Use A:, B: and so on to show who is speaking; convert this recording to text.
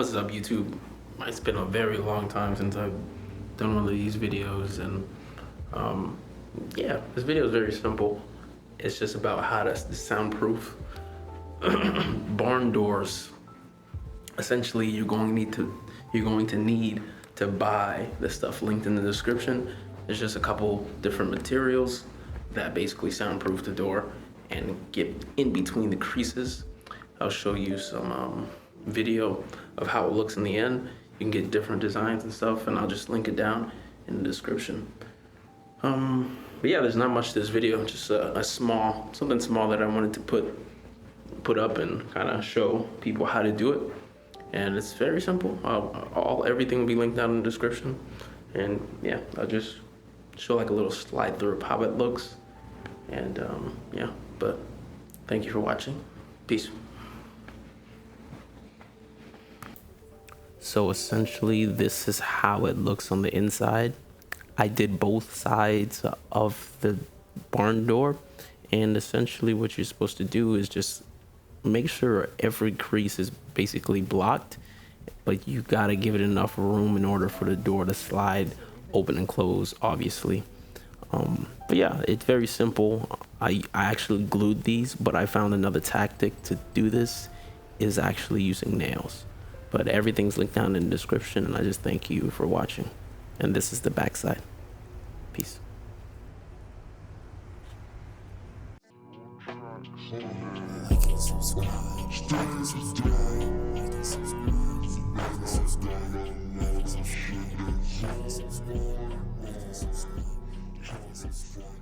A: What's up, YouTube? It's been a very long time since I've done one of these videos, and yeah, this video is very simple. It's just about how to soundproof barn doors. Essentially, you're going to need to buy the stuff linked in the description. There's just a couple different materials that basically soundproof the door and get in between the creases. I'll show you some video of how it looks in the end. You can get different designs and stuff, and I'll just link it down in the description. But yeah, there's not much to this video, just something small that I wanted to put up and kind of show people how to do it. And it's very simple. Everything will be linked down in the description. And yeah, I'll just show like a little slide through of how it looks. And yeah, but thank you for watching. Peace. So essentially, this is how it looks on the inside. I did both sides of the barn door, and essentially what you're supposed to do is just make sure every crease is basically blocked, but you gotta give it enough room in order for the door to slide open and close, obviously. But yeah, it's very simple. I actually glued these, but I found another tactic to do this is actually using nails. But everything's linked down in the description, and I just thank you for watching. And this is the backside. Peace. Like and subscribe. Like and subscribe. Like and subscribe. Like and subscribe. Like and subscribe. Like and subscribe. Like and subscribe.